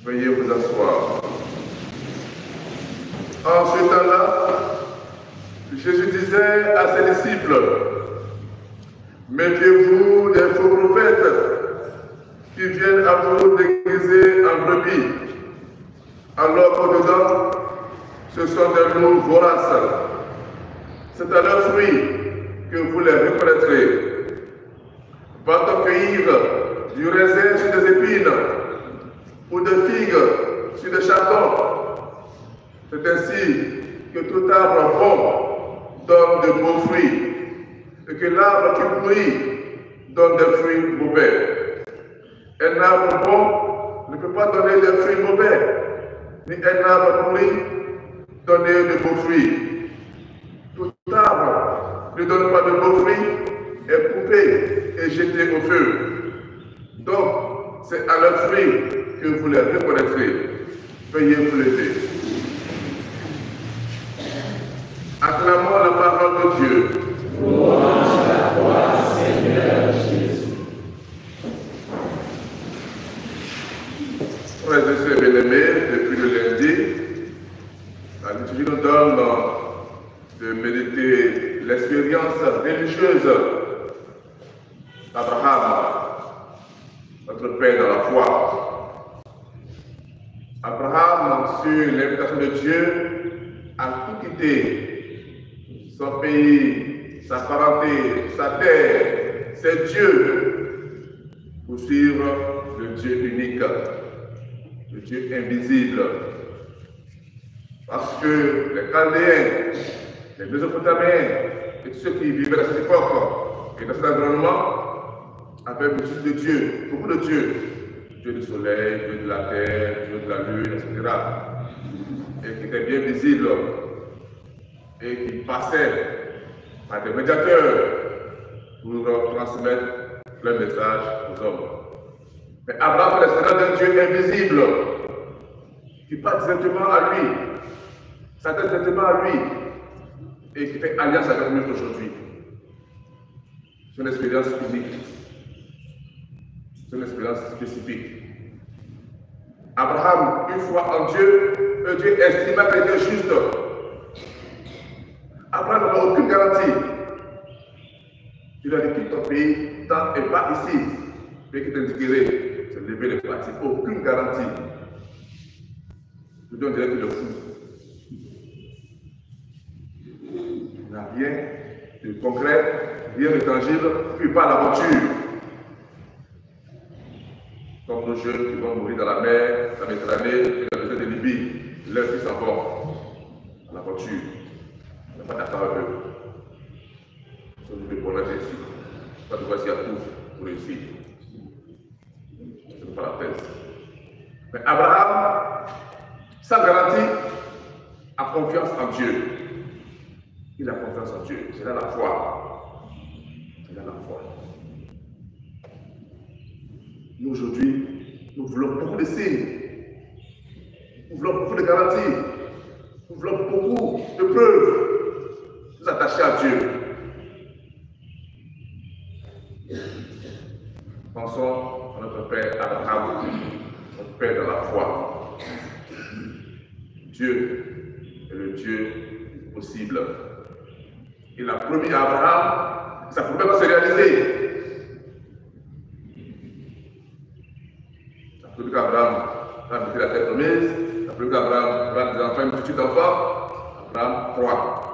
Veuillez vous asseoir. En ce temps-là, Jésus disait à ses disciples, méfiez-vous des faux prophètes qui viennent à vous déguiser en brebis, alors qu'au-dedans, ce sont des loups voraces. C'est à leurs fruits que vous les reconnaîtrez. Va-t-on cueillir du raisin sur des épines ou de figues sur des chardons? C'est ainsi que tout arbre bon donne de beaux fruits et que l'arbre qui pourrit donne des fruits mauvais. Un arbre bon ne peut pas donner des fruits mauvais, ni un arbre pourri donner de beaux fruits. Tout arbre ne donne pas de beaux fruits est coupé et jeté au feu. Donc, c'est à leurs fruits que vous les reconnaîtrez. Veuillez vous lever. Acclamons la parole de Dieu. Louange à toi, Seigneur Jésus. Frères et sœurs bien-aimés, depuis le lundi, la liturgie nous donne de méditer l'expérience religieuse d'Abraham, notre Père dans la foi. Abraham, sur l'invitation de Dieu, a tout quitté. Son pays, sa parenté, sa terre, ses dieux, pour suivre le Dieu unique, le Dieu invisible. Parce que les Chaldéens, les Mésopotamiens et tous ceux qui vivaient à cette époque et dans cet environnement avaient beaucoup de dieux, beaucoup de dieux. Dieu du soleil, Dieu de la terre, Dieu de la lune, etc. Et qui étaient bien visibles et qui passaient par des médiateurs pour transmettre leur message aux hommes. Mais Abraham est le Seigneur d'un Dieu invisible qui parle directement à lui, s'adresse directement à lui et qui fait alliance avec nous aujourd'hui. C'est une expérience unique, c'est une expérience spécifique. Abraham, une foi en Dieu, Dieu estima qu'elle était juste. Abraham n'a aucune garantie. Il a dit quitte ton pays, tant et pas ici. Mais qui t'indiquerait, c'est lever les pratiques. Aucune garantie. Je donne direct le fou. Il n'y a rien de concret, rien de tangible, puis pas l'aventure. Comme nos jeunes qui vont mourir dans la mer, la Méditerranée, et dans le désert de Libye, leurs fils s'en vont à l'aventure. Il n'y a pas d'accord avec eux. Ils sont venus pour nager ici. Pas de voici à tout pour réussir. Ce n'est pas la thèse. Mais Abraham, sans garantie, a confiance en Dieu. Il a confiance en Dieu. C'est là la foi. C'est là la foi. Nous, aujourd'hui, nous voulons beaucoup de signes. Nous voulons beaucoup de garanties. Nous voulons beaucoup de preuves. Nous attacher à Dieu. Pensons à notre Père Abraham, notre Père dans la foi. Dieu est le Dieu possible. Il a promis à Abraham que sa promesse va se réaliser. Il a promis qu'Abraham va habiter la terre promise. Il a promis qu'Abraham va des enfants, une multitude d'enfants. Abraham croit.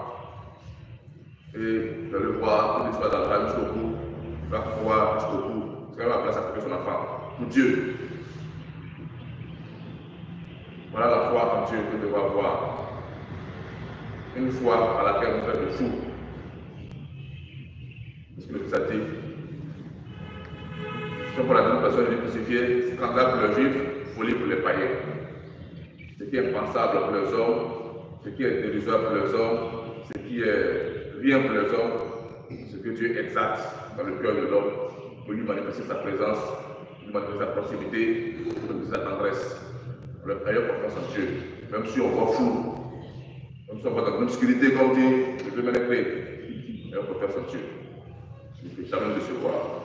Et je le vois, pour l'histoire d'Abraham jusqu'au bout, il va croire jusqu'au bout. C'est quand même la place à côté de son enfant, pour Dieu. Voilà la foi en Dieu que nous devons avoir. Une foi à laquelle on fait le fou. Parce que le Christ a dit, si on prend la même personne est crucifiée, scandale pour les juifs, folie pour les païens. Ce qui est impensable pour les hommes, ce qui est dérisoire pour les hommes, ce qui est rien pour les hommes, ce que Dieu exalte dans le cœur de l'homme pour lui manifester sa présence, lui manifester sa proximité, lui manifester sa tendresse. Alors, ayons confiance en Dieu, même si on voit flou, même si on voit dans l'obscurité, comme dit, je vais me lever. Ayons confiance en Dieu. Je ne peux jamais le décevoir.